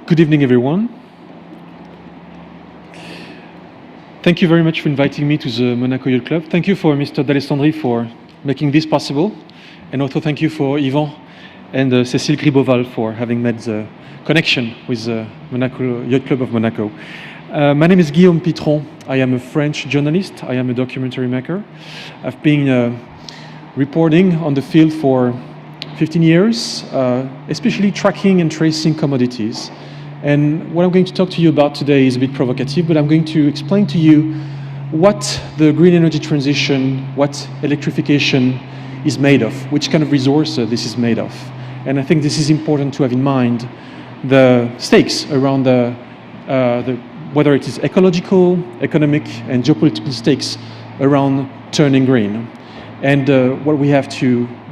Good evening, everyone. Thank you very much for inviting me to the Monaco Yacht Club. Thank you for Mr. D'Alessandri for making this possible. And also thank you for Yvan and Cécile Griboval for having made the connection with the Monaco Yacht Club of Monaco. My name is Guillaume Pitron. I am a French journalist. I am a documentary maker. I've been reporting on the field for 15 years, especially tracking and tracing commodities. And what I'm going to talk to you about today is a bit provocative, but I'm going to explain to you what the green energy transition, what electrification is made of, which kind of resource this is made of. And I think this is important to have in mind the stakes around whether it is ecological, economic, and geopolitical stakes around turning green, and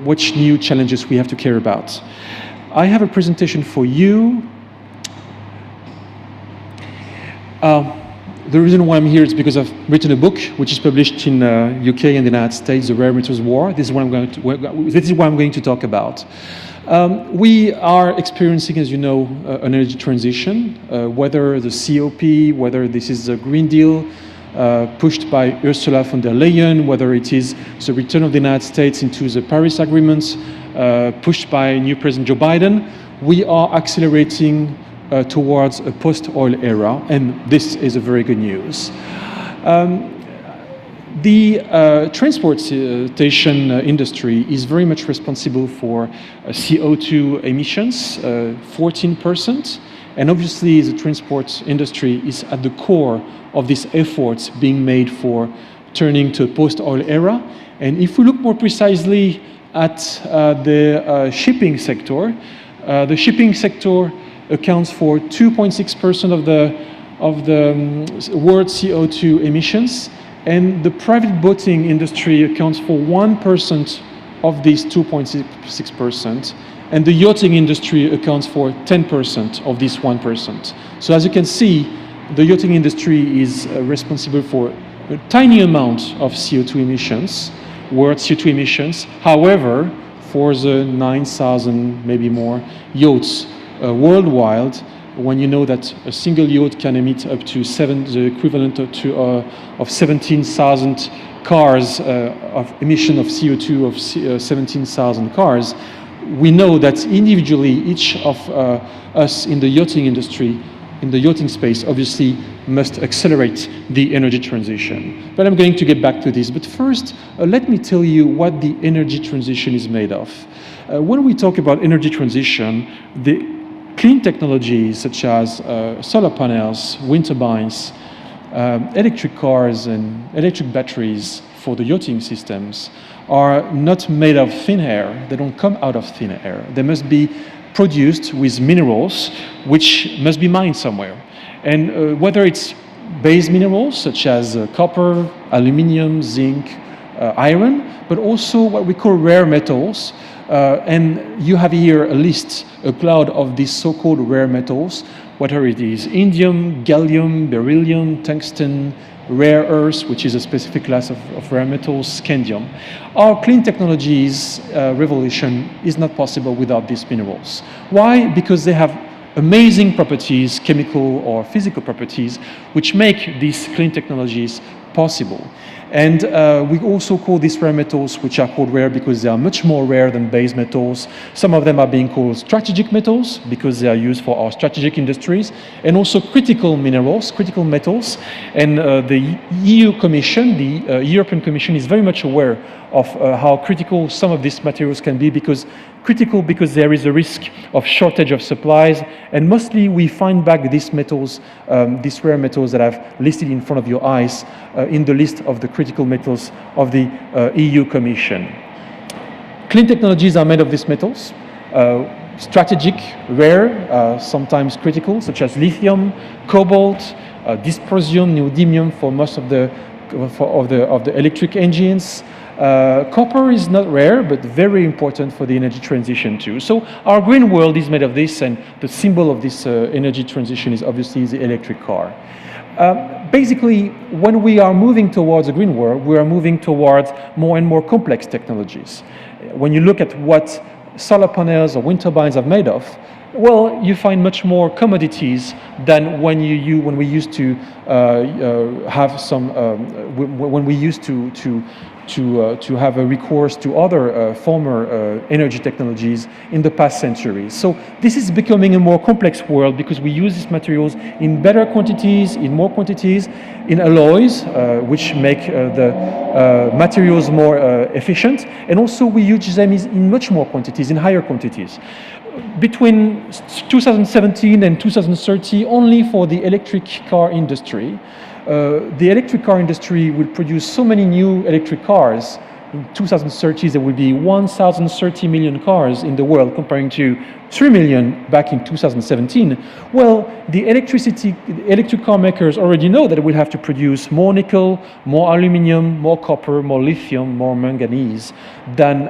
which new challenges we have to care about. I have a presentation for you. The reason why I'm here is because I've written a book which is published in UK and the United States, The Rare Metals War. This is what I'm going to talk about. We are experiencing, as you know, an energy transition, whether the COP, whether this is a Green Deal pushed by Ursula von der Leyen, whether it is the return of the United States into the Paris Agreement pushed by new President Joe Biden. We are accelerating towards a post-oil era, and this is a very good news. The transportation industry is very much responsible for CO2 emissions, 14%, and obviously the transport industry is at the core of these efforts being made for turning to a post-oil era. And if we look more precisely at the shipping sector accounts for 2.6% of the world CO2 emissions, and the private boating industry accounts for 1% of these 2.6%, and the yachting industry accounts for 10% of this 1%. So as you can see, the yachting industry is responsible for a tiny amount of CO2 emissions, world CO2 emissions. However, for the 9,000, maybe more, yachts worldwide, when you know that a single yacht can emit up to the equivalent of 17,000 cars of emission of CO2 of 17,000 cars, we know that individually each of us in the yachting industry, in the yachting space, obviously must accelerate the energy transition. But I'm going to get back to this. But first, let me tell you what the energy transition is made of. When we talk about energy transition, the clean technologies such as solar panels, wind turbines, electric cars and electric batteries for the yachting systems are not made of thin air. They don't come out of thin air. They must be produced with minerals which must be mined somewhere. And whether it's base minerals such as copper, aluminium, zinc, iron, but also what we call rare metals. And you have here a list, a cloud of these so-called rare metals, whether it is indium, gallium, beryllium, tungsten, rare earths, which is a specific class of rare metals, scandium. Our clean technologies revolution is not possible without these minerals. Why? Because they have amazing properties, chemical or physical properties, which make these clean technologies possible. And we also call these rare metals, which are called rare because they are much more rare than base metals. Some of them are being called strategic metals because they are used for our strategic industries, and also critical minerals, critical metals. And the EU Commission, the European Commission, is very much aware of how critical some of these materials can be, because there is a risk of shortage of supplies, and mostly we find back these metals, these rare metals that I've listed in front of your eyes in the list of the critical metals of the EU Commission. Clean technologies are made of these metals, strategic, rare, sometimes critical, such as lithium, cobalt, dysprosium, neodymium for most of the electric engines. Copper is not rare, but very important for the energy transition too. So our green world is made of this, and the symbol of this energy transition is obviously the electric car. Basically, when we are moving towards a green world, we are moving towards more and more complex technologies. When you look at what solar panels or wind turbines are made of, well, you find much more commodities than when we used to have some when we used to have a recourse to other former energy technologies in the past centuries. So this is becoming a more complex world because we use these materials in better quantities, in more quantities, in alloys, which make the materials more efficient, and also we use them in much more quantities, in higher quantities. Between 2017 and 2030, only for the electric car industry, the electric car industry will produce so many new electric cars. In 2030, there will be 1,030 million cars in the world, comparing to 3 million back in 2017. Well, the electric car makers already know that we'll have to produce more nickel, more aluminum, more copper, more lithium, more manganese than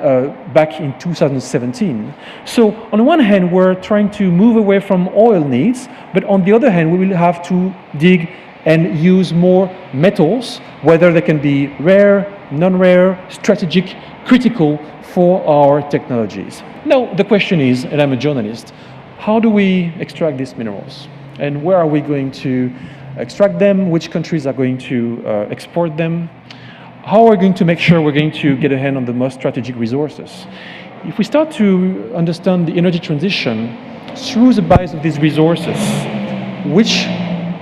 back in 2017. So on the one hand, we're trying to move away from oil needs, but on the other hand, we will have to dig and use more metals, whether they can be rare, non-rare, strategic, critical for our technologies. Now, the question is, and I'm a journalist, how do we extract these minerals? And where are we going to extract them? Which countries are going to export them? How are we going to make sure we're going to get a hand on the most strategic resources? If we start to understand the energy transition through the bias of these resources,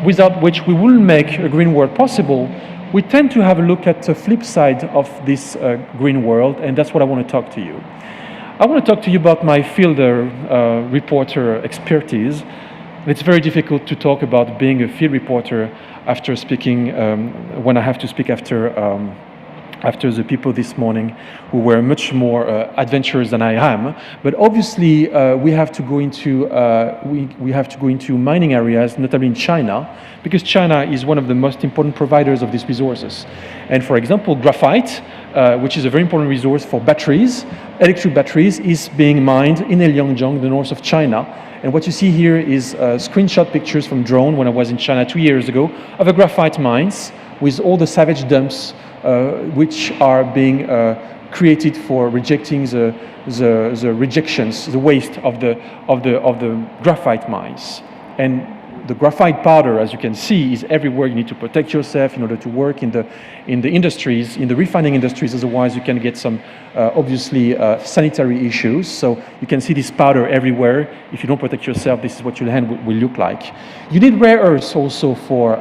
without which we wouldn't make a green world possible, we tend to have a look at the flip side of this green world, and that's what I want to talk to you. I want to talk to you about my field reporter expertise. It's very difficult to talk about being a field reporter after speaking, when I have to speak after the people this morning who were much more adventurous than I am. But obviously, we have to go into mining areas, notably in China, because China is one of the most important providers of these resources. And for example, graphite, which is a very important resource for batteries, electric batteries, is being mined in Heilongjiang, the north of China. And what you see here is screenshot pictures from drone when I was in China 2 years ago of the graphite mines with all the savage dumps which are being created for rejecting the rejections, the waste of the graphite mines. And the graphite powder, as you can see, is everywhere. You need to protect yourself in order to work in the industries, in the refining industries. Otherwise, you can get some obviously sanitary issues. So you can see this powder everywhere. If you don't protect yourself, this is what your hand will look like. You need rare earths also for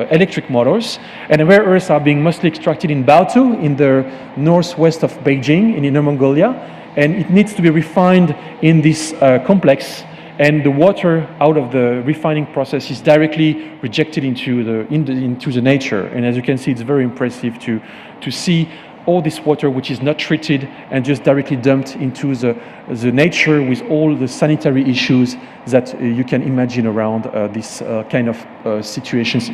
electric motors, and the rare earths are being mostly extracted in Baotou, in the northwest of Beijing, in Inner Mongolia, and it needs to be refined in this complex. And the water out of the refining process is directly rejected into the nature. And as you can see, it's very impressive to see all this water which is not treated and just directly dumped into the nature with all the sanitary issues that you can imagine around this kind of situations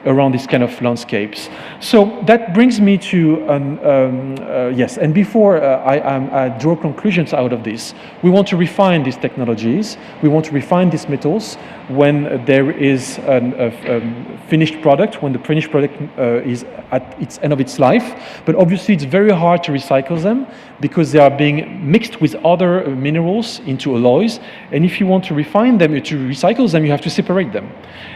around this kind of landscapes. So that brings me to yes. And before I draw conclusions out of this, we want to refine these technologies. We want to refine these metals when there is a finished product, when the finished product is at its end of its life. But obviously, it's very hard to recycle them because they are being mixed with other minerals into alloys. And if you want to refine them, to recycle them, you have to separate them.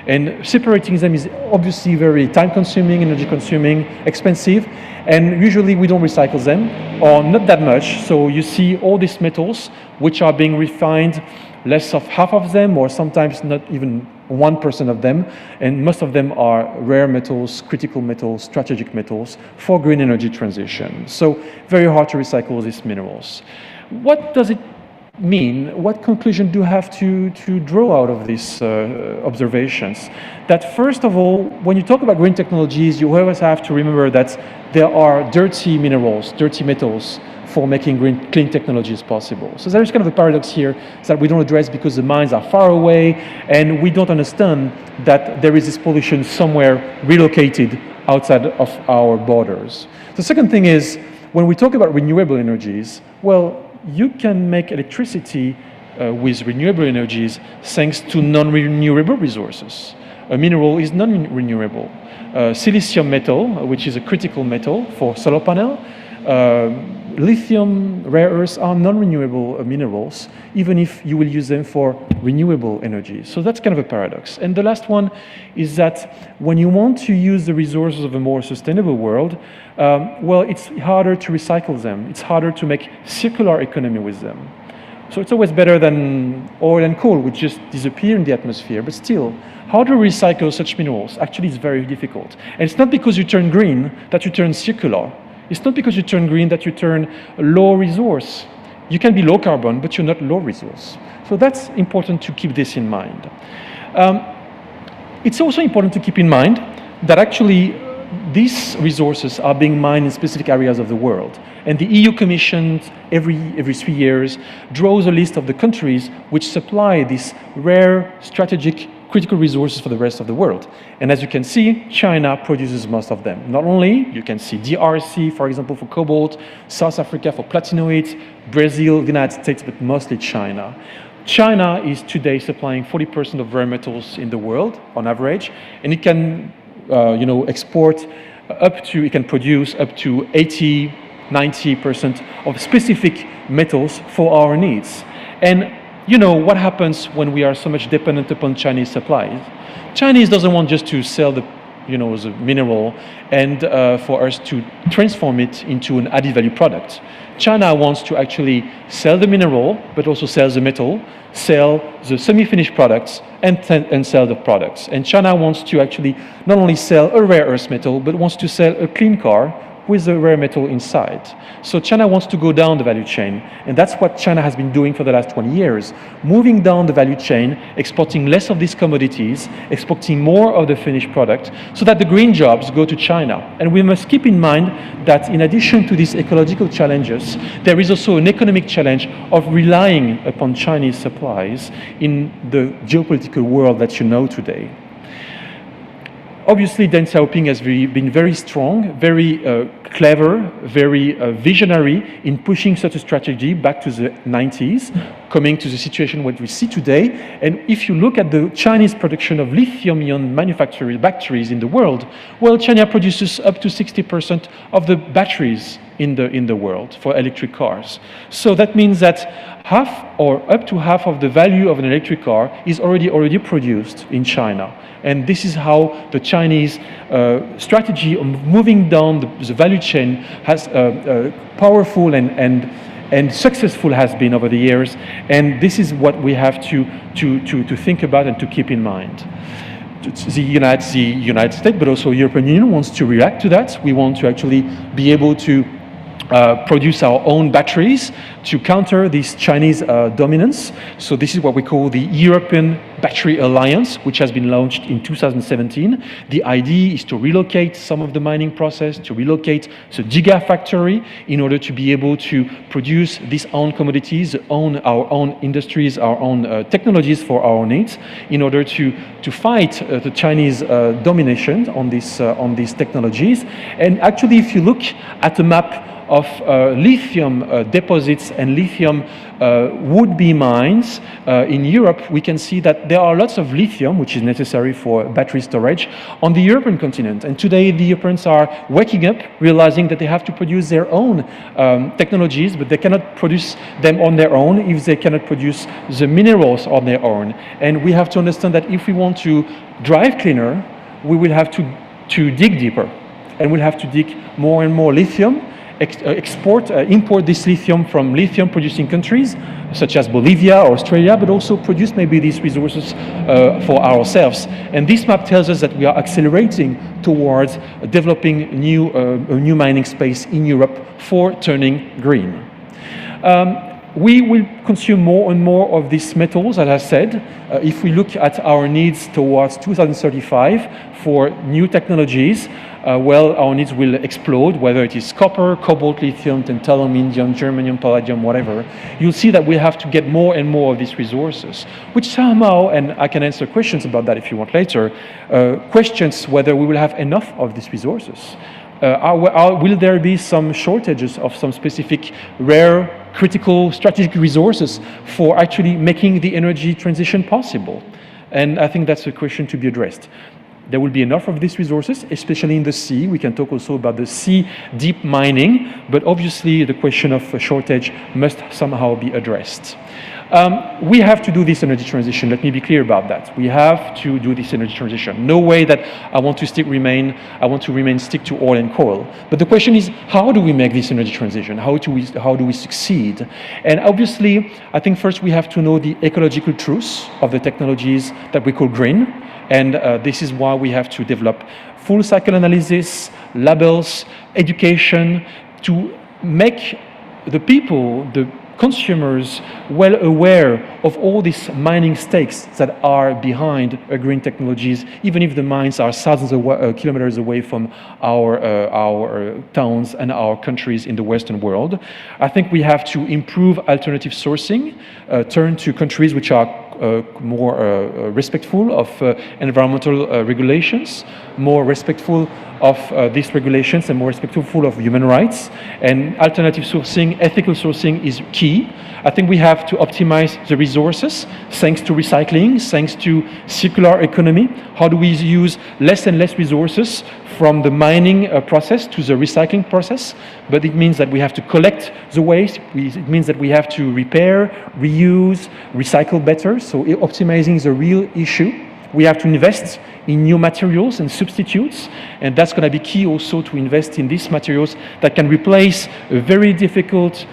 And separating them is obviously very time-consuming, energy-consuming, expensive. And usually we don't recycle them, or not that much. So you see all these metals which are being refined, less of half of them, or sometimes not even 1% of them, and most of them are rare metals, critical metals, strategic metals for green energy transition. So very hard to recycle these minerals. What does it mean? What conclusion do you have to draw out of these observations? That first of all, when you talk about green technologies, you always have to remember that there are dirty minerals, dirty metals, for making clean technologies possible. So there is kind of a paradox here that we don't address because the mines are far away and we don't understand that there is this pollution somewhere relocated outside of our borders. The second thing is, when we talk about renewable energies, well, you can make electricity with renewable energies thanks to non-renewable resources. A mineral is non-renewable. Silicium metal, which is a critical metal for solar panel, lithium, rare earths are non-renewable minerals, even if you will use them for renewable energy. So that's kind of a paradox. And the last one is that when you want to use the resources of a more sustainable world, well, it's harder to recycle them. It's harder to make circular economy with them. So it's always better than oil and coal, which just disappear in the atmosphere. But still, how to recycle such minerals? Actually, it's very difficult. And it's not because you turn green that you turn circular. It's not because you turn green that you turn low resource. You can be low carbon, but you're not low resource. So that's important to keep this in mind. It's also important to keep in mind that actually these resources are being mined in specific areas of the world. And the EU Commission, every 3 years, draws a list of the countries which supply these rare, strategic, critical resources for the rest of the world. And as you can see, China produces most of them. Not only, you can see DRC, for example, for cobalt, South Africa for platinoids, Brazil, the United States, but mostly China. China is today supplying 40% of rare metals in the world, on average, and it can export up to, it can produce up to 80–90% of specific metals for our needs. And you know what happens when we are so much dependent upon Chinese supplies? Chinese doesn't want just to sell the mineral and for us to transform it into an added value product. China wants to actually sell the mineral, but also sell the metal, sell the semi-finished products, and sell the products. And China wants to actually not only sell a rare earth metal, but wants to sell a clean car with the rare metal inside. So China wants to go down the value chain, and that's what China has been doing for the last 20 years, moving down the value chain, exporting less of these commodities, exporting more of the finished product, so that the green jobs go to China. And we must keep in mind that in addition to these ecological challenges, there is also an economic challenge of relying upon Chinese supplies in the geopolitical world that you know today. Obviously, Deng Xiaoping has been very strong, very clever, very visionary in pushing such a strategy back to the 90s, coming to the situation what we see today. And if you look at the Chinese production of lithium-ion manufacturing batteries in the world, well, China produces up to 60% of the batteries in the world for electric cars. So that means that half or up to half of the value of an electric car is already produced in China. And this is how the Chinese strategy of moving down the value chain has powerful and successful has been over the years. And this is what we have to think about and to keep in mind. The United States, but also European Union wants to react to that. We want to actually be able to produce our own batteries to counter this Chinese dominance. So this is what we call the European Battery Alliance, which has been launched in 2017. The idea is to relocate some of the mining process, to relocate the gigafactory in order to be able to produce these own commodities, our own industries, our own technologies for our needs, in order to fight the Chinese domination on these technologies. And actually, if you look at the map of lithium deposits and lithium would-be mines in Europe, we can see that there are lots of lithium, which is necessary for battery storage, on the European continent. And today the Europeans are waking up, realizing that they have to produce their own technologies, but they cannot produce them on their own if they cannot produce the minerals on their own. And we have to understand that if we want to drive cleaner, we will have to dig deeper. And we'll have to dig more and more lithium, import this lithium from lithium-producing countries, such as Bolivia or Australia, but also produce maybe these resources for ourselves. And this map tells us that we are accelerating towards developing a new mining space in Europe for turning green. We will consume more and more of these metals, as I said. If we look at our needs towards 2035 for new technologies, well, our needs will explode, whether it is copper, cobalt, lithium, tantalum, indium, germanium, palladium, whatever. You'll see that we have to get more and more of these resources, which somehow, and I can answer questions about that if you want later, questions whether we will have enough of these resources. Will there be some shortages of some specific rare, critical, strategic resources for actually making the energy transition possible? And I think that's a question to be addressed. There will be enough of these resources, especially in the sea. We can talk also about the sea deep mining, but obviously the question of shortage must somehow be addressed. We have to do this energy transition. Let me be clear about that. We have to do this energy transition. No way that I want to stick to oil and coal. But the question is, how do we make this energy transition? How do we succeed? And obviously, I think first we have to know the ecological truths of the technologies that we call green. And this is why we have to develop full cycle analysis, labels, education, to make the people, the consumers, well aware of all these mining stakes that are behind green technologies, even if the mines are thousands of kilometers away from our towns and our countries in the Western world. I think we have to improve alternative sourcing, turn to countries which are more respectful of environmental regulations, more respectful of these regulations, and more respectful of human rights. And alternative sourcing, ethical sourcing is key. I think we have to optimize the resources thanks to recycling, thanks to circular economy. How do we use less and less resources from the mining process to the recycling process? But it means that we have to collect the waste. It means that we have to repair, reuse, recycle better. So optimizing is a real issue. We have to invest in new materials and substitutes, and that's going to be key also to invest in these materials that can replace a very difficult,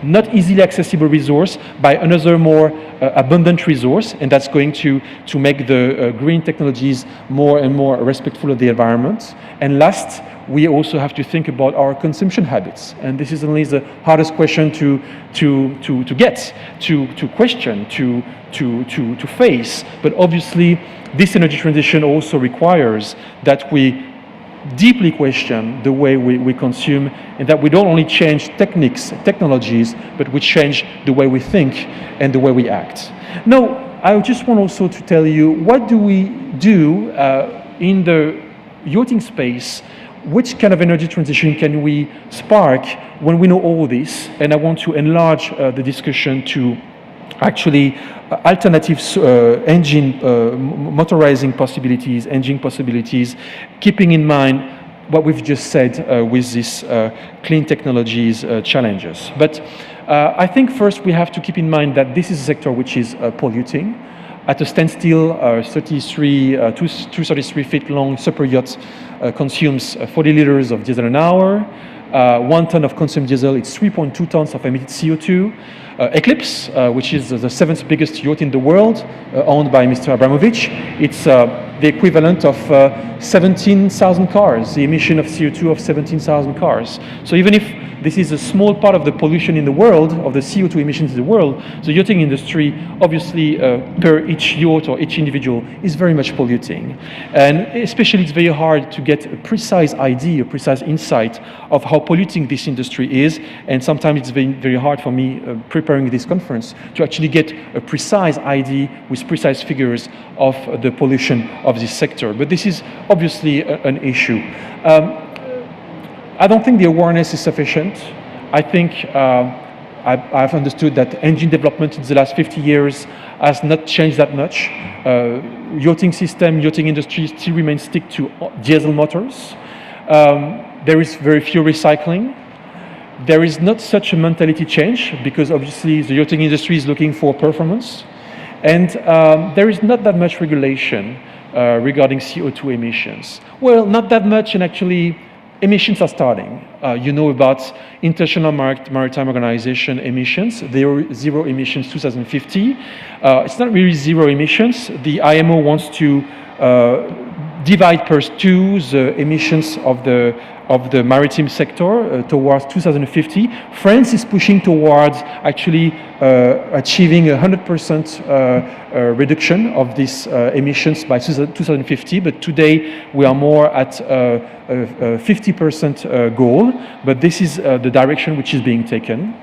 not easily accessible resource by another more abundant resource, and that's going to make the green technologies more and more respectful of the environment. And last, we also have to think about our consumption habits, and this is only the hardest question to question, to face. But obviously, this energy transition also requires that we deeply question the way we consume, and that we don't only change technologies, but we change the way we think and the way we act. Now, I just want also to tell you, what do we do in the yachting space? Which kind of energy transition can we spark when we know all this? And I want to enlarge the discussion to actually alternative engine motorizing possibilities, engine possibilities, keeping in mind what we've just said with these clean technologies challenges. But I think first we have to keep in mind that this is a sector which is polluting. At a standstill, 233 feet long super yacht consumes 40 liters of diesel an hour. 1 ton of consumed diesel, it's 3.2 tons of emitted CO2. Eclipse, which is the 7th biggest yacht in the world, owned by Mr. Abramovich, it's the equivalent of 17,000 cars, the emission of CO2 of 17,000 cars. So even if this is a small part of the pollution in the world, of the CO2 emissions in the world, the yachting industry, obviously, per each yacht or each individual, is very much polluting. And especially it's very hard to get a precise idea, a precise insight of how polluting this industry is. And sometimes it's very, very hard for me, preparing this conference, to actually get a precise idea with precise figures of the pollution of this sector. But this is obviously an issue. I don't think the awareness is sufficient. I think I've understood that engine development in the last 50 years has not changed that much. Yachting system, yachting industry still remains stick to diesel motors. There is very few recycling. There is not such a mentality change, because obviously the yachting industry is looking for performance. And there is not that much regulation regarding CO2 emissions. Well, not that much, and actually emissions are starting. You know about International Maritime Organization emissions. They are zero emissions 2050. It's not really zero emissions. The IMO wants to divide per two the emissions of the maritime sector towards 2050. France is pushing towards actually achieving 100% reduction of these emissions by 2050, but today we are more at a 50% goal, but this is the direction which is being taken.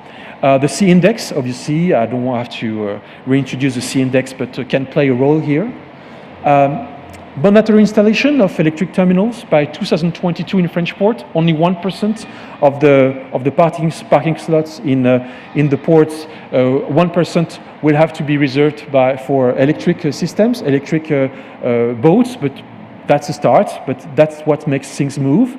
The C index, obviously, I don't have to reintroduce the C index, but can play a role here. Mandatory installation of electric terminals by 2022 in French port. Only 1% of the parking slots in the ports. 1% will have to be reserved for electric systems, electric boats. But that's a start, but that's what makes things move.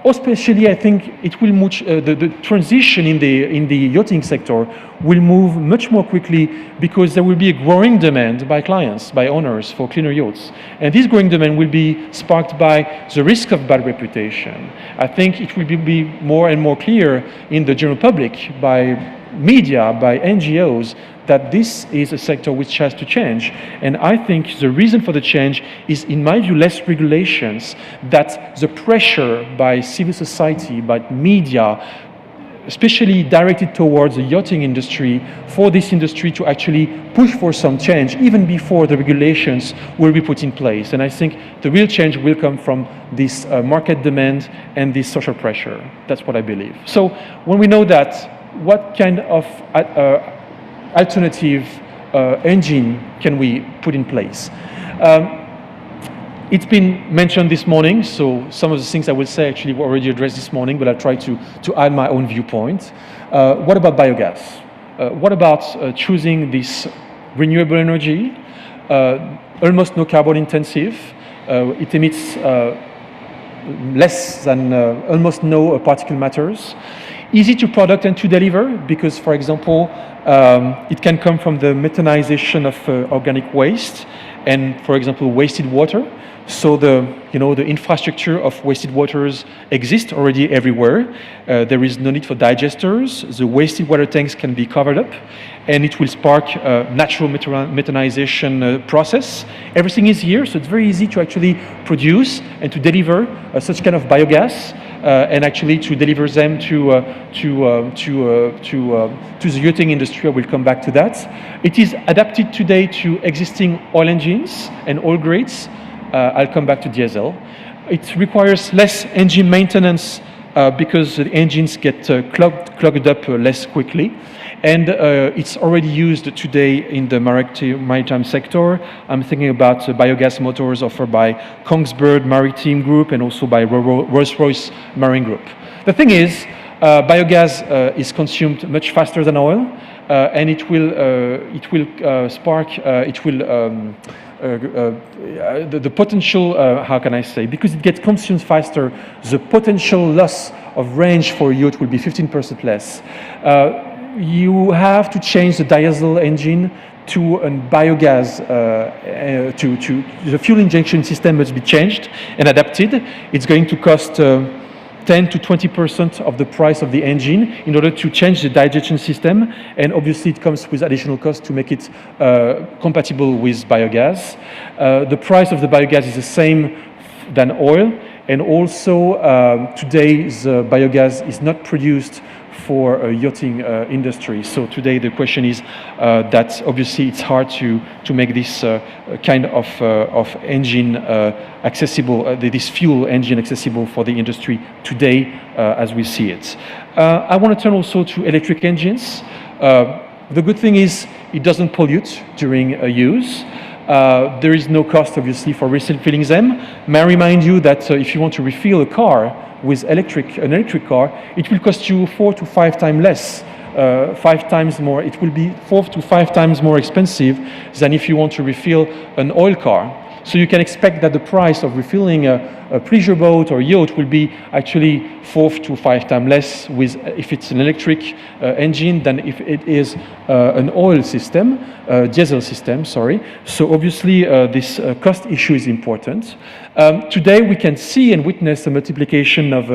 Especially, I think it will the transition in the yachting sector will move much more quickly because there will be a growing demand by clients, by owners for cleaner yachts. And this growing demand will be sparked by the risk of bad reputation. I think it will be more and more clear in the general public, by media, by NGOs, that this is a sector which has to change. And I think the reason for the change is, in my view, less regulations, that the pressure by civil society, by media, especially directed towards the yachting industry, for this industry to actually push for some change, even before the regulations will be put in place. And I think the real change will come from this market demand and this social pressure. That's what I believe. So when we know that, what kind of alternative engine can we put in place? It's been mentioned this morning, so some of the things I will say actually were already addressed this morning, but I'll try to add my own viewpoint. What about biogas? What about choosing this renewable energy, almost no carbon intensive? It emits less than almost no particle matters. Easy to product and to deliver because, for example, it can come from the methanization of organic waste and, for example, wasted water. So the infrastructure of wasted waters exists already everywhere. There is no need for digesters. The wasted water tanks can be covered up, and it will spark a natural methanization process. Everything is here, so it's very easy to actually produce and to deliver such kind of biogas, and actually to deliver them to the yachting industry. I will come back to that. It is adapted today to existing oil engines and oil grades. I'll come back to diesel. It requires less engine maintenance because the engines get clogged up less quickly. And it's already used today in the maritime sector. I'm thinking about biogas motors offered by Kongsberg Maritime Group and also by Rolls-Royce Marine Group. The thing is, biogas is consumed much faster than oil, and it will the potential, how can I say, because it gets consumed faster, the potential loss of range for a yacht will be 15% less. You have to change the diesel engine to a biogas, the fuel injection system must be changed and adapted. It's going to cost 10 to 20% of the price of the engine in order to change the digestion system, and obviously it comes with additional cost to make it compatible with biogas. The price of the biogas is the same than oil, and also today the biogas is not produced for a yachting industry. So today the question is that obviously it's hard to make this kind of engine accessible, this fuel engine accessible for the industry today as we see it. I want to turn also to electric engines. The good thing is it doesn't pollute during use. There is no cost obviously for refilling them. May I remind you that if you want to refill a car with an electric car, it will cost you 4 to 5 times less, 5 times more. It will be 4 to 5 times more expensive than if you want to refill an oil car. So you can expect that the price of refilling a pleasure boat or yacht will be actually 4 to 5 times less if it's an electric engine than if it is an oil system, diesel system, sorry. So obviously this cost issue is important. Today we can see and witness the multiplication of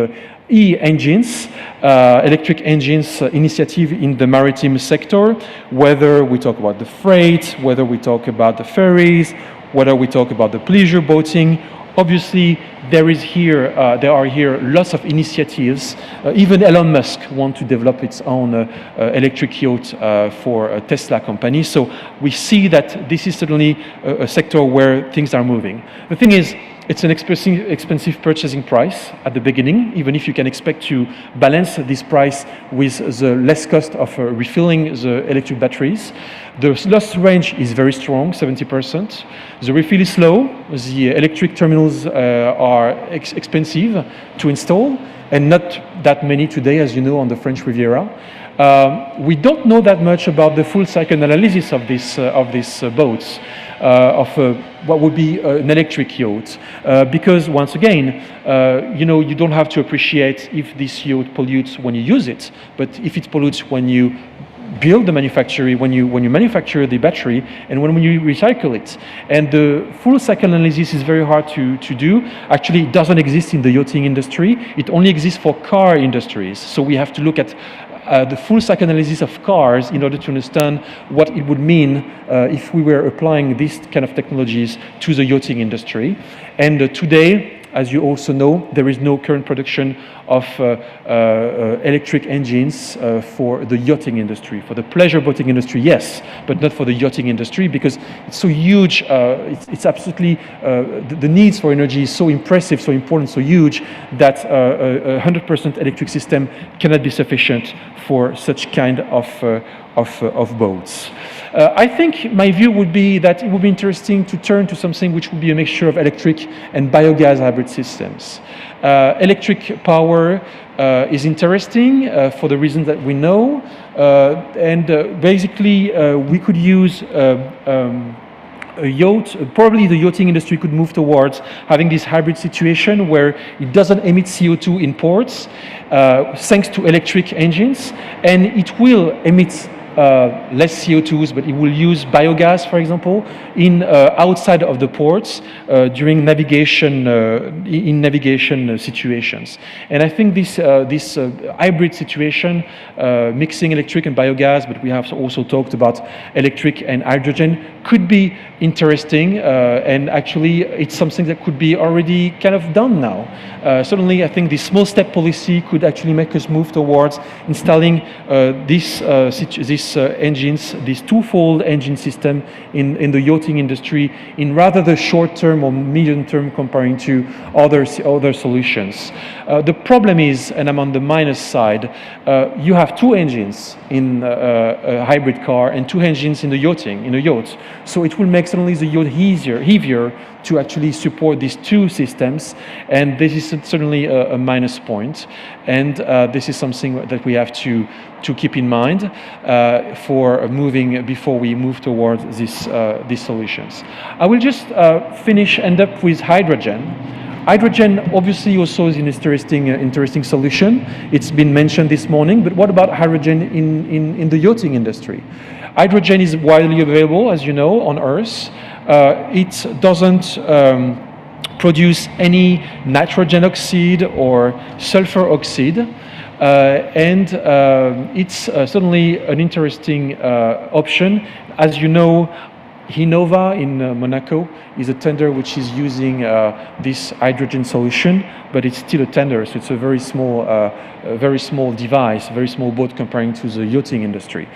e-engines, electric engines initiative in the maritime sector, whether we talk about the freight, whether we talk about the ferries, whether we talk about the pleasure boating. Obviously, there are here lots of initiatives. Even Elon Musk wants to develop its own electric yacht for a Tesla company. So we see that this is certainly a sector where things are moving. The thing is, it's an expensive purchasing price at the beginning, even if you can expect to balance this price with the less cost of refilling the electric batteries. The loss range is very strong, 70%. The refill is slow. The electric terminals are expensive to install, and not that many today, as you know, on the French Riviera. We don't know that much about the full cycle analysis of these boats. what would be an electric yacht, because once again, you don't have to appreciate if this yacht pollutes when you use it, but if it pollutes when you build the manufacturer, when you manufacture the battery, and when you recycle it. And the full cycle analysis is very hard to do. Actually, it doesn't exist in the yachting industry. It only exists for car industries. So we have to look at the full cycle analysis of cars in order to understand what it would mean if we were applying these kind of technologies to the yachting industry. And today, as you also know, there is no current production of electric engines for the yachting industry. For the pleasure boating industry, yes, but not for the yachting industry, because it's so huge. It's absolutely, the needs for energy is so impressive, so important, so huge, that 100% electric system cannot be sufficient for such kind of boats. I think my view would be that it would be interesting to turn to something which would be a mixture of electric and biogas hybrid systems. Electric power is interesting for the reasons that we know, and basically we could use a yacht, probably the yachting industry could move towards having this hybrid situation where it doesn't emit CO2 in ports thanks to electric engines, and it will emit less CO2s, but it will use biogas, for example, in outside of the ports during navigation in navigation situations. And I think this hybrid situation, mixing electric and biogas, but we have also talked about electric and hydrogen, could be interesting, and actually it's something that could be already kind of done now. Certainly, I think the small step policy could actually make us move towards installing these engines, this twofold engine system in the yachting industry in rather the short term or medium term comparing to other solutions. The problem is, and I'm on the minus side, you have two engines in a hybrid car and two engines in the yachting, in a yacht. So it will make suddenly the yacht heavier to actually support these two systems, and this is certainly a minus point, and this is something that we have to keep in mind for moving before we move towards these solutions. I will just end up with hydrogen. Hydrogen obviously also is an interesting solution. It's been mentioned this morning, but what about hydrogen in the yachting industry? Hydrogen is widely available, as you know, on Earth. It doesn't produce any nitrogen oxide or sulfur oxide, and it's certainly an interesting option. As you know, Hinova in Monaco is a tender which is using this hydrogen solution, but it's still a tender, so it's a very small device, very small boat comparing to the yachting industry.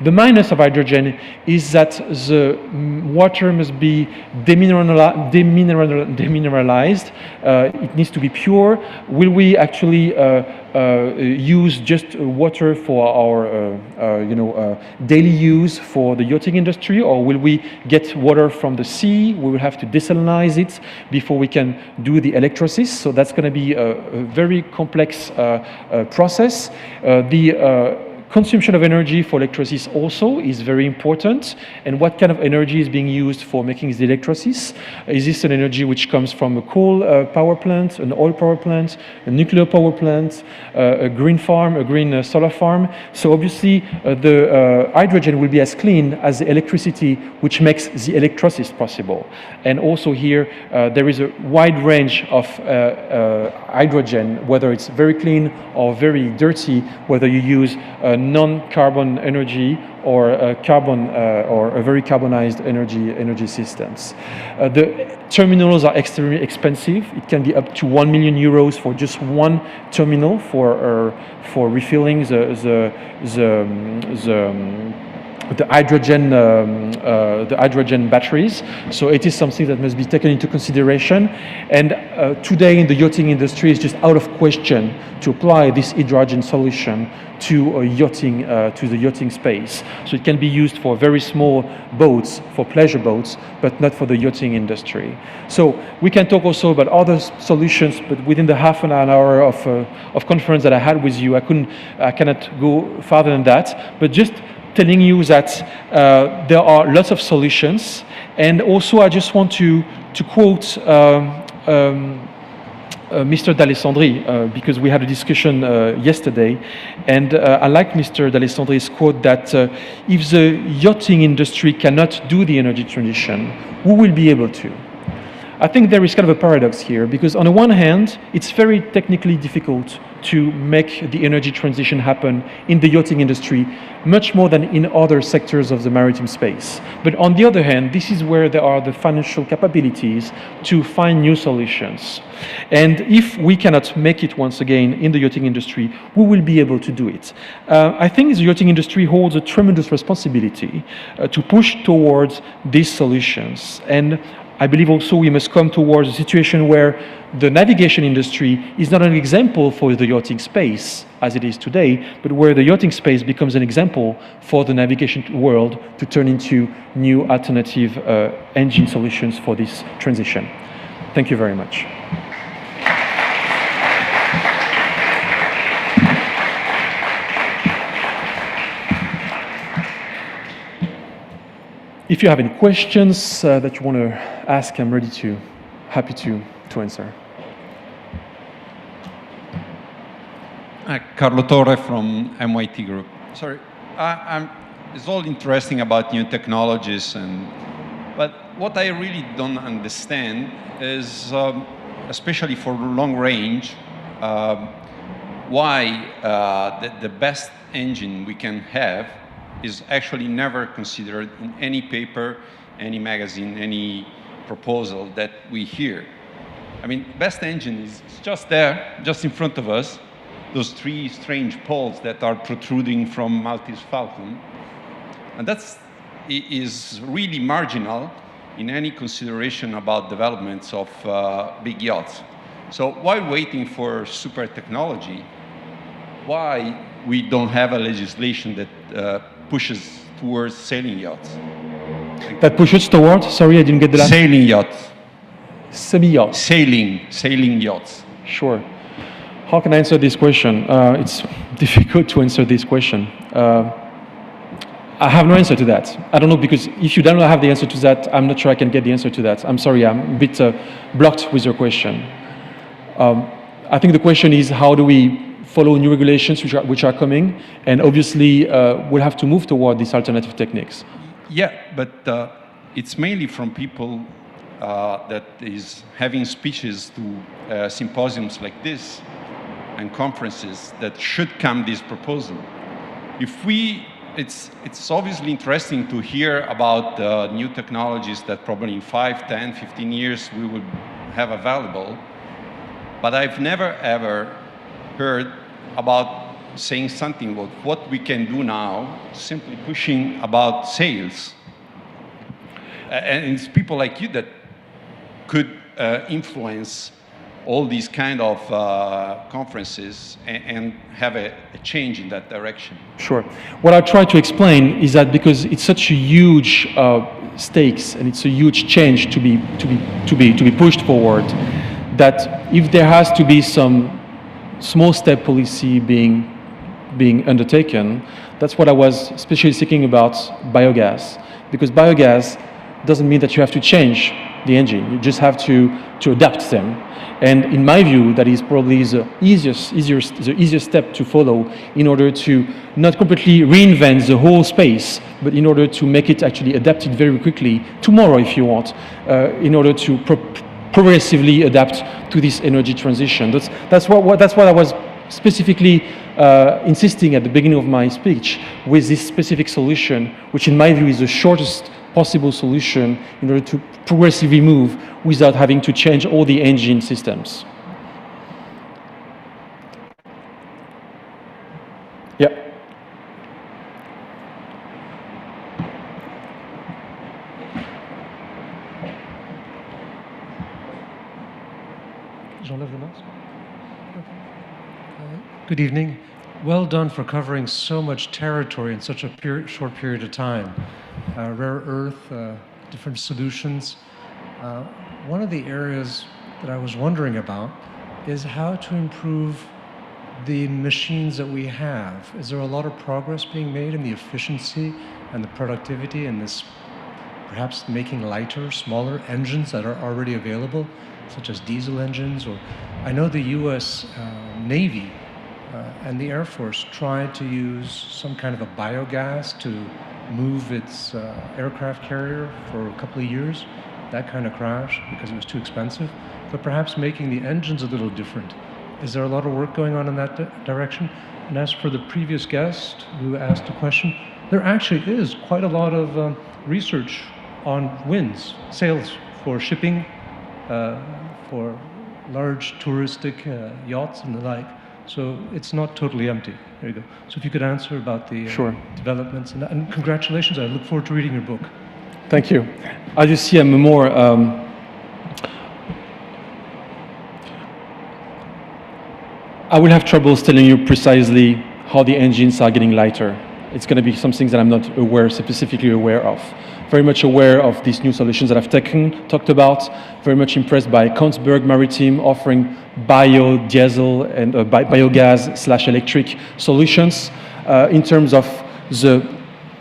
The minus of hydrogen is that the water must be demineralized. It needs to be pure. Will we actually use just water for our daily use for the yachting industry, or will we get water from the sea? We will have to desalinize it before we can do the electrolysis, so that's going to be a very complex process. The consumption of energy for electrolysis also is very important, and what kind of energy is being used for making the electrolysis? Is this an energy which comes from a coal power plant, an oil power plant, a nuclear power plant, a green farm, a green solar farm? So obviously the hydrogen will be as clean as the electricity which makes the electrolysis possible. And also here there is a wide range of hydrogen, whether it's very clean or very dirty, whether you use non-carbon energy or carbon or a very carbonized energy systems. The terminals are extremely expensive. It can be up to 1 million euros for just one terminal for refilling the hydrogen batteries. So it is something that must be taken into consideration. And today in the yachting industry, it's just out of question to apply this hydrogen solution to the yachting space. So it can be used for very small boats, for pleasure boats, but not for the yachting industry. So we can talk also about other solutions, but within the half an hour of conference that I had with you, I cannot go farther than that. But just telling you that there are lots of solutions. And also I just want to quote Mr. D'Alessandri, because we had a discussion yesterday, and I like Mr. D'Alessandri's quote that if the yachting industry cannot do the energy transition, who will be able to? I think there is kind of a paradox here, because on the one hand, it's very technically difficult to make the energy transition happen in the yachting industry, much more than in other sectors of the maritime space. But on the other hand, this is where there are the financial capabilities to find new solutions. And if we cannot make it once again in the yachting industry, who will be able to do it? I think the yachting industry holds a tremendous responsibility to push towards these solutions. And I believe also we must come towards a situation where the navigation industry is not an example for the yachting space as it is today, but where the yachting space becomes an example for the navigation world to turn into new alternative engine solutions for this transition. Thank you very much. If you have any questions that you want to ask, I'm happy to answer. Carlo Torre from MIT Group. Sorry, it's all interesting about new technologies, but what I really don't understand is, especially for long range, why the best engine we can have is actually never considered in any paper, any magazine, any proposal that we hear. I mean, best engine is just there, just in front of us, those three strange poles that are protruding from Maltese Falcon. And that is really marginal in any consideration about developments of big yachts. So while waiting for super technology, why we don't have a legislation that pushes towards sailing yachts? That pushes towards? Sorry, I didn't get the last. Sailing yachts. Semi-yachts. Sailing yachts. Sure. How can I answer this question? It's difficult to answer this question. I have no answer to that. I don't know, because if you don't have the answer to that, I'm not sure I can get the answer to that. I'm sorry, I'm a bit blocked with your question. I think the question is, how do we follow new regulations which are coming, and obviously we'll have to move toward these alternative techniques. Yeah, but it's mainly from people that is having speeches to symposiums like this and conferences that should come this proposal. It's obviously interesting to hear about new technologies that probably in 5, 10, 15 years we will have available, but I've never ever heard about saying something about what we can do now, simply pushing about sales. And it's people like you that could influence all these kind of conferences and have a change in that direction. Sure. What I try to explain is that because it's such a huge stakes and it's a huge change to be pushed forward, that if there has to be some small step policy being undertaken, that's what I was especially thinking about biogas, because biogas doesn't mean that you have to change the engine, you just have to adapt them. And in my view, that is probably the easiest step to follow in order to not completely reinvent the whole space, but in order to make it actually adapted very quickly, tomorrow if you want, in order to progressively adapt to this energy transition. That's what I was specifically insisting at the beginning of my speech, with this specific solution, which in my view is the shortest possible solution in order to progressively move without having to change all the engine systems. Yeah. J'enlève le masque. Good evening. Well done for covering so much territory in such a short period of time. Rare earth, different solutions. One of the areas that I was wondering about is how to improve the machines that we have, is there a lot of progress being made in the efficiency and the productivity and this perhaps making lighter, smaller engines that are already available, such as diesel engines? Or I know the US Navy and the Air Force tried to use some kind of a biogas to move its aircraft carrier for a couple of years. That kind of crashed because it was too expensive. But perhaps making the engines a little different. Is there a lot of work going on in that direction? And as for the previous guest who asked a question, there actually is quite a lot of research on winds, sails for shipping, for large touristic yachts and the like. So it's not totally empty. There you go. So if you could answer about the developments, and congratulations, I look forward to reading your book. Thank you. As you see, I'm more I will have troubles telling you precisely how the engines are getting lighter. It's going to be some things that I'm not specifically aware of. Very much aware of these new solutions that I've talked about. Very much impressed by Kongsberg Maritime offering biodiesel and biogas/electric solutions. In terms of the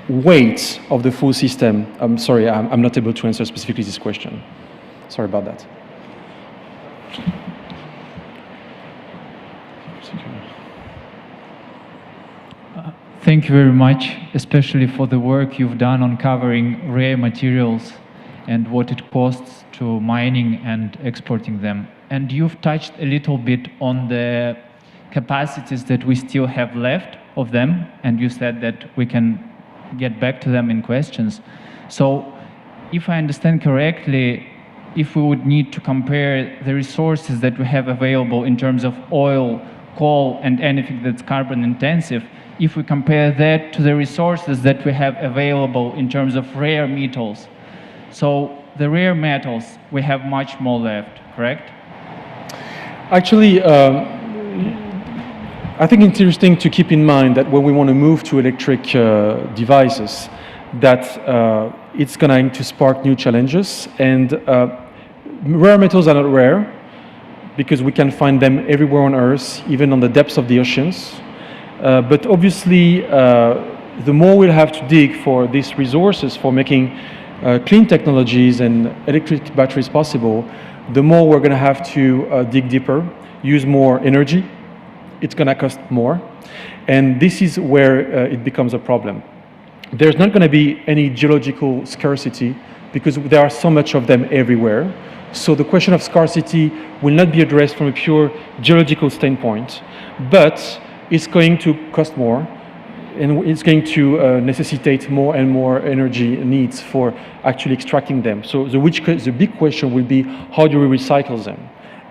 weight of the full system, I'm sorry, I'm not able to answer specifically this question. Sorry about that. Thank you very much, especially for the work you've done on covering rare materials and what it costs to mining and exporting them. And you've touched a little bit on the capacities that we still have left of them, and you said that we can get back to them in questions. So, if I understand correctly, if we would need to compare the resources that we have available in terms of oil, coal, and anything that's carbon intensive, if we compare that to the resources that we have available in terms of rare metals. So the rare metals, we have much more left, correct? Actually, I think it's interesting to keep in mind that when we want to move to electric devices, that it's going to spark new challenges. And rare metals are not rare because we can find them everywhere on Earth, even on the depths of the oceans. But obviously, the more we'll have to dig for these resources for making clean technologies and electric batteries possible, the more we're going to have to dig deeper, use more energy. It's going to cost more. And this is where it becomes a problem. There's not going to be any geological scarcity because there are so much of them everywhere. So the question of scarcity will not be addressed from a pure geological standpoint, but it's going to cost more, and it's going to necessitate more and more energy needs for actually extracting them. So the big question will be, how do we recycle them?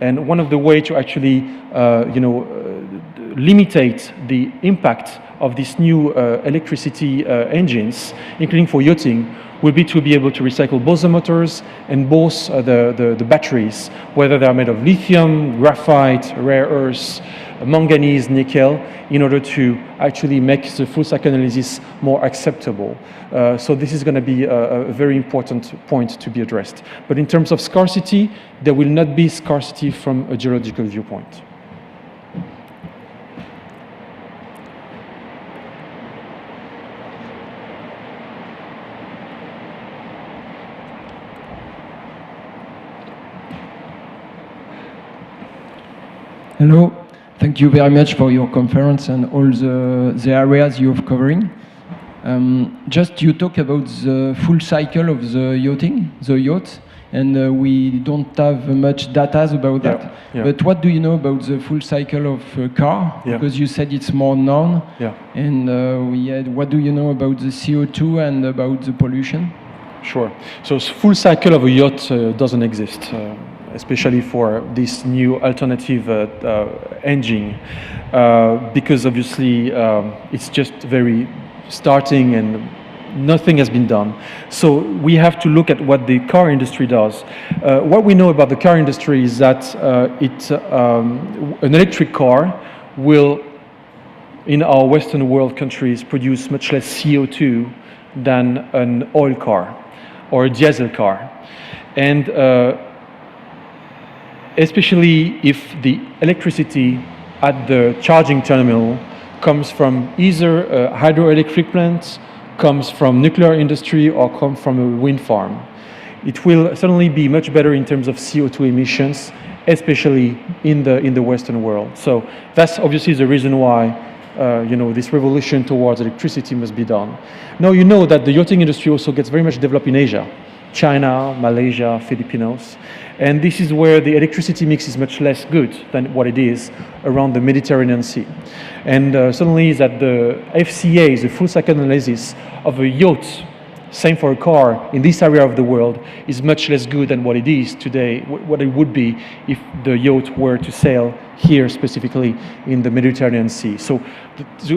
And one of the ways to actually, limitate the impact of these new electricity engines, including for yachting, will be to be able to recycle both the motors and both the batteries, whether they are made of lithium, graphite, rare earths, manganese, nickel, in order to actually make the full cycle analysis more acceptable. So this is going to be a very important point to be addressed. But in terms of scarcity, there will not be scarcity from a geological viewpoint. Hello. Thank you very much for your conference and all the areas you're covering. Just you talk about the full cycle of the yachting, the yacht, and we don't have much data about that. Yeah. But what do you know about the full cycle of a car? Yeah. Because you said it's more known. Yeah. And what do you know about the CO2 and about the pollution? Sure. So full cycle of a yacht doesn't exist. Especially for this new alternative engine, because obviously it's just very starting and nothing has been done. So we have to look at what the car industry does. What we know about the car industry is that an electric car will, in our Western world countries, produce much less CO2 than an oil car or a diesel car. And especially if the electricity at the charging terminal comes from either a hydroelectric plant, comes from nuclear industry, or comes from a wind farm. It will certainly be much better in terms of CO2 emissions, especially in the Western world. So that's obviously the reason why this revolution towards electricity must be done. Now you know that the yachting industry also gets very much developed in Asia, China, Malaysia, Filipinos, and this is where the electricity mix is much less good than what it is around the Mediterranean Sea. And certainly that the FCA, the full cycle analysis of a yacht, same for a car, in this area of the world, is much less good than what it is today, what it would be if the yacht were to sail here specifically in the Mediterranean Sea. So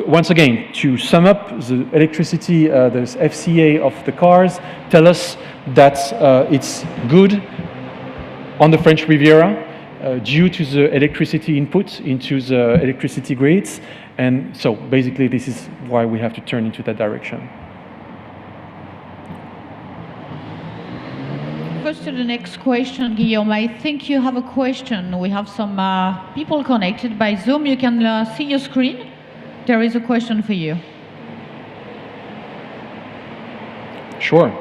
once again, to sum up, the electricity, the FCA of the cars tell us that it's good on the French Riviera due to the electricity input into the electricity grids. And so basically this is why we have to turn into that direction. First to the next question, Guillaume. I think you have a question. We have some people connected by Zoom. You can see your screen. There is a question for you. Sure.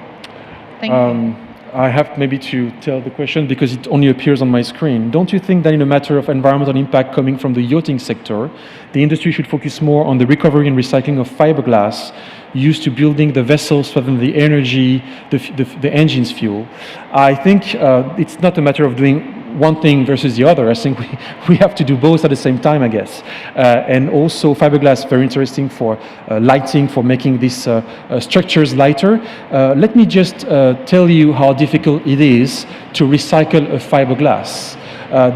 Thank you. I have maybe to tell the question because it only appears on my screen. Don't you think that in a matter of environmental impact coming from the yachting sector, the industry should focus more on the recovery and recycling of fiberglass used to building the vessels rather than the energy, the engine's fuel? I think it's not a matter of doing one thing versus the other. I think we have to do both at the same time, I guess. And also fiberglass, very interesting for lighting, for making these structures lighter. Let me just tell you how difficult it is to recycle a fiberglass.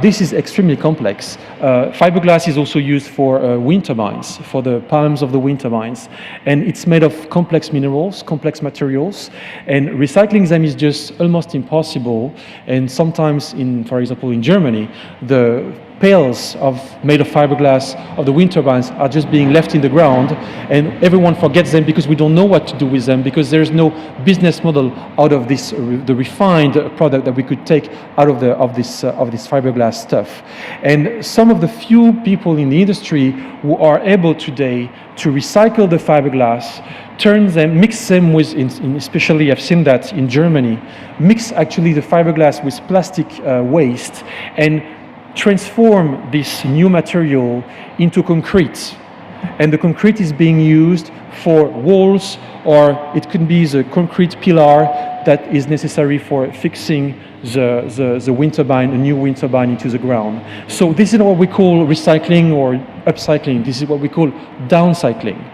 This is extremely complex. Fiberglass is also used for wind turbines, for the palms of the wind turbines. And it's made of complex minerals, complex materials. And recycling them is just almost impossible. And sometimes, for example, in Germany, the pails made of fiberglass of the wind turbines are just being left in the ground, and everyone forgets them because we don't know what to do with them, because there's no business model out of this, the refined product that we could take out of this fiberglass stuff. And some of the few people in the industry who are able today to recycle the fiberglass, mix them with, especially I've seen that in Germany, mix actually the fiberglass with plastic waste and transform this new material into concrete. And the concrete is being used for walls, or it could be the concrete pillar that is necessary for fixing the wind turbine, a new wind turbine, into the ground. So this is what we call recycling or upcycling. This is what we call downcycling.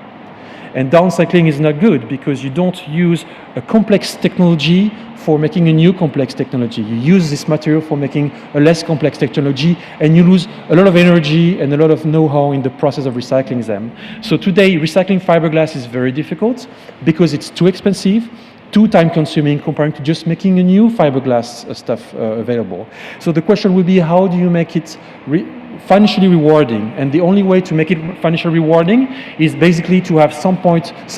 And downcycling is not good because you don't use a complex technology for making a new complex technology. You use this material for making a less complex technology, and you lose a lot of energy and a lot of know-how in the process of recycling them. So today, recycling fiberglass is very difficult because it's too expensive, too time-consuming compared to just making a new fiberglass stuff available. So the question will be, how do you make it financially rewarding? And the only way to make it financially rewarding is basically to have some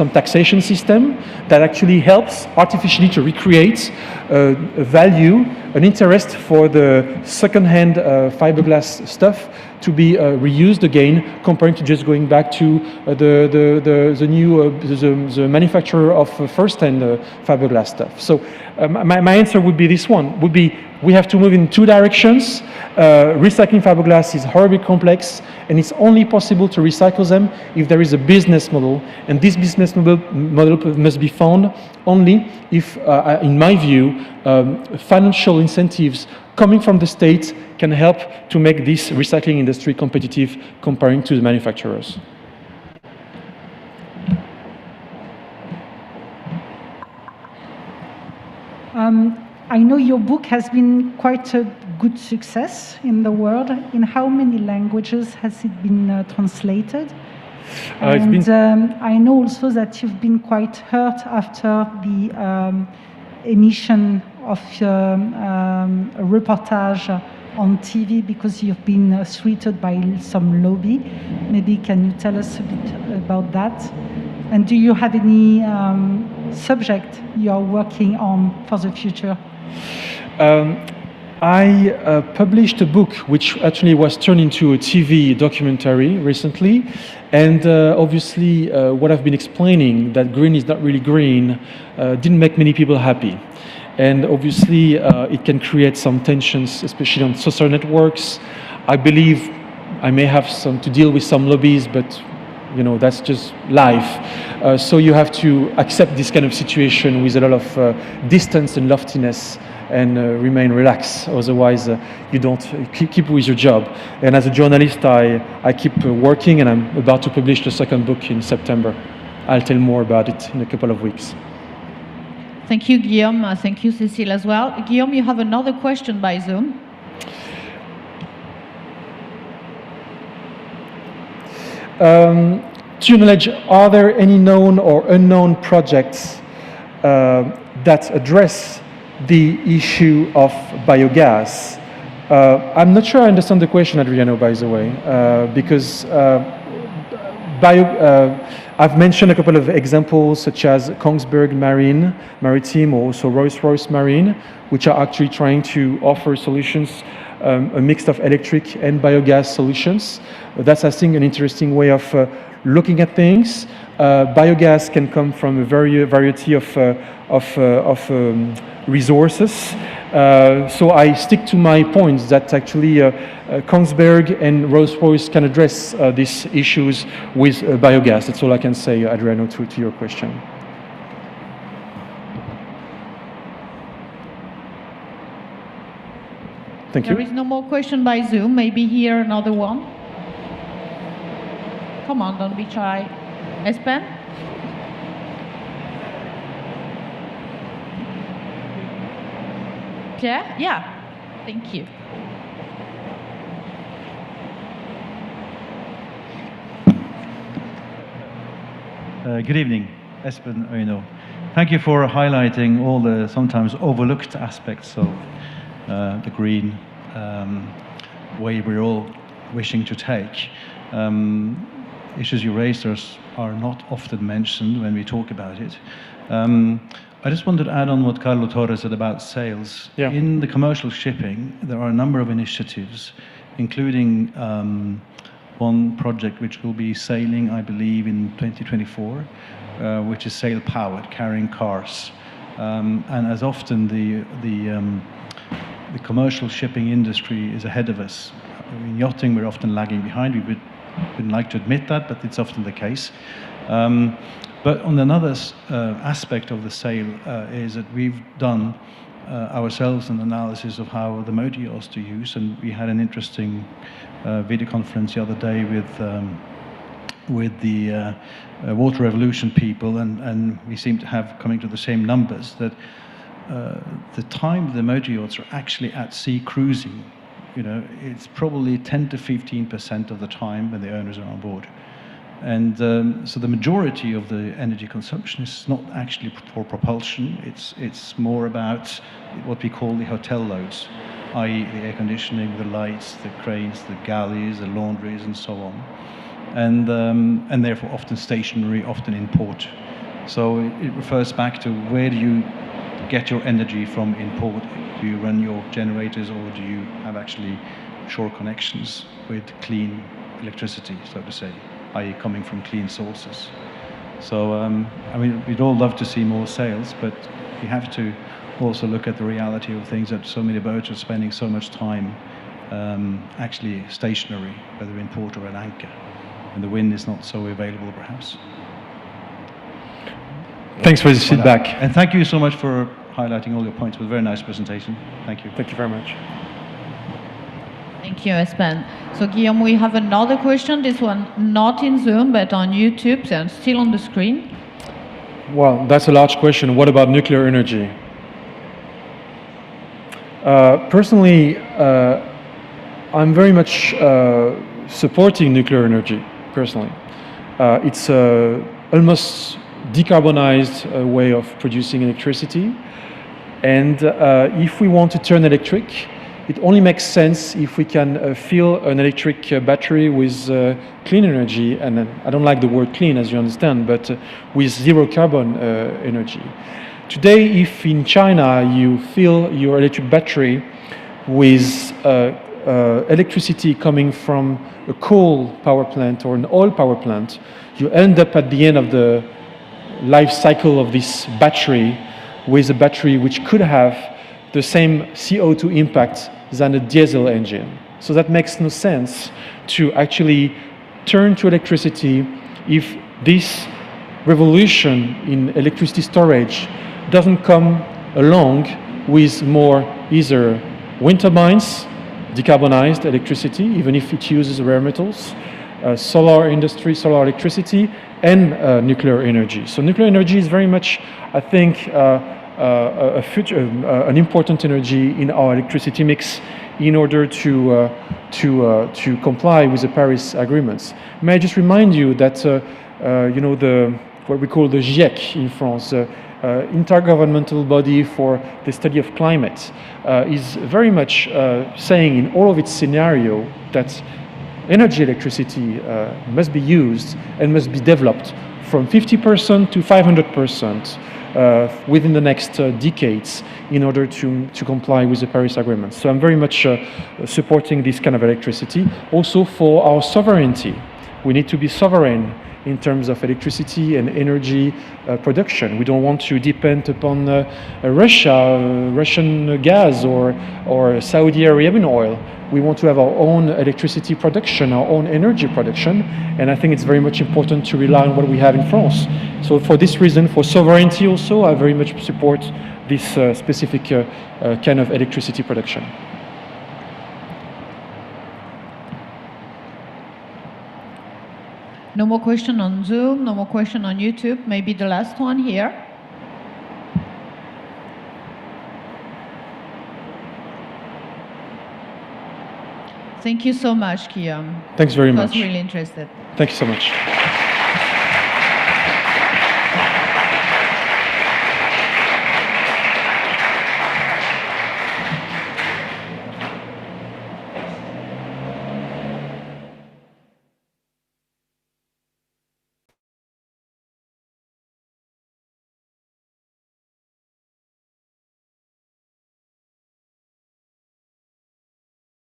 taxation system that actually helps artificially to recreate a value, an interest for the second-hand fiberglass stuff to be reused again, compared to just going back to the manufacturer of first-hand fiberglass stuff. So my answer would be this one, would be we have to move in two directions. Recycling fiberglass is horribly complex, and it's only possible to recycle them if there is a business model, and this business model must be found only if, in my view, financial incentives coming from the state can help to make this recycling industry competitive comparing to the manufacturers. I know your book has been quite a good success in the world. In how many languages has it been translated? I know also that you've been quite hurt after the emission of a reportage on TV because you've been threatened by some lobby. Maybe can you tell us a bit about that? And do you have any subject you are working on for the future? I published a book which actually was turned into a TV documentary recently, and obviously what I've been explaining, that green is not really green, didn't make many people happy. And obviously it can create some tensions, especially on social networks. I believe I may have to deal with some lobbies, but you know, that's just life. So you have to accept this kind of situation with a lot of distance and loftiness, and remain relaxed. Otherwise, you don't keep with your job. And as a journalist, I keep working, and I'm about to publish the second book in September. I'll tell more about it in a couple of weeks. Thank you, Guillaume. Thank you, Cécile, as well. Guillaume, you have another question by Zoom. To your knowledge, are there any known or unknown projects that address the issue of biogas? I'm not sure I understand the question, Adriano, by the way, because I've mentioned a couple of examples such as Kongsberg Maritime, or also Rolls-Royce Marine, which are actually trying to offer solutions, a mix of electric and biogas solutions. That's, I think, an interesting way of looking at things. Biogas can come from a variety of resources. So I stick to my points that actually Kongsberg and Rolls-Royce can address these issues with biogas. That's all I can say, Adriano, to your question. Thank you. There is no more question by Zoom. Maybe here another one. Come on, don't be shy. Espen? Pierre? Yeah. Thank you. Good evening, Espen Oino. Thank you for highlighting all the sometimes overlooked aspects of the green way we're all wishing to take. Issues you raised are not often mentioned when we talk about it. I just wanted to add on what Carlo Torres said about sales. Yeah. In the commercial shipping, there are a number of initiatives, including one project which will be sailing, I believe, in 2024, which is sail-powered, carrying cars. And as often the commercial shipping industry is ahead of us. In yachting, we're often lagging behind. We wouldn't like to admit that, but it's often the case. But on another aspect of the sail is that we've done ourselves an analysis of how the motor yachts to use, and we had an interesting video conference the other day with the Water Revolution people, and we seem to have coming to the same numbers, that the time the motor yachts are actually at sea cruising, you know, it's probably 10 to 15% of the time when the owners are on board. And so the majority of the energy consumption is not actually for propulsion, it's more about what we call the hotel loads, i.e. the air conditioning, the lights, the cranes, the galleys, the laundries, and so on. And therefore often stationary, often in port. So it refers back to where do you get your energy from in port? Do you run your generators, or do you have actually shore connections with clean electricity, so to say, i.e. coming from clean sources? So, I mean, we'd all love to see more sales, but we have to also look at the reality of things, that so many boats are spending so much time actually stationary, whether in port or at anchor, and the wind is not so available perhaps. Thanks for this feedback. And thank you so much for highlighting all your points. It was a very nice presentation. Thank you. Thank you very much. Thank you, Espen. So, Guillaume, we have another question. This one not in Zoom, but on YouTube, and still on the screen. Well, that's a large question. What about nuclear energy? Personally, I'm very much supporting nuclear energy, personally. It's almost decarbonized way of producing electricity. And if we want to turn electric, it only makes sense if we can fill an electric battery with clean energy, and I don't like the word clean, as you understand, but with zero carbon energy. Today, if in China you fill your electric battery with electricity coming from a coal power plant or an oil power plant, you end up at the end of the life cycle of this battery with a battery which could have the same CO2 impact than a diesel engine. So that makes no sense to actually turn to electricity if this revolution in electricity storage doesn't come along with more either wind turbines, decarbonized electricity, even if it uses rare metals, solar industry, solar electricity, and nuclear energy. So nuclear energy is very much, I think, an important energy in our electricity mix in order to comply with the Paris agreements. May I just remind you that what we call the GIEC in France, intergovernmental body for the study of climate, is very much saying in all of its scenario that energy electricity must be used and must be developed from 50% to 500% within the next decades in order to comply with the Paris Agreement. So I'm very much supporting this kind of electricity. Also for our sovereignty, we need to be sovereign in terms of electricity and energy production. We don't want to depend upon Russian gas or Saudi Arabian oil. We want to have our own electricity production, our own energy production, and I think it's very much important to rely on what we have in France. So for this reason, for sovereignty also, I very much support this specific kind of electricity production. No more question on Zoom, no more question on YouTube. Maybe the last one here. Thank you so much, Guillaume. Thanks very much. I was really interested. Thank you so much.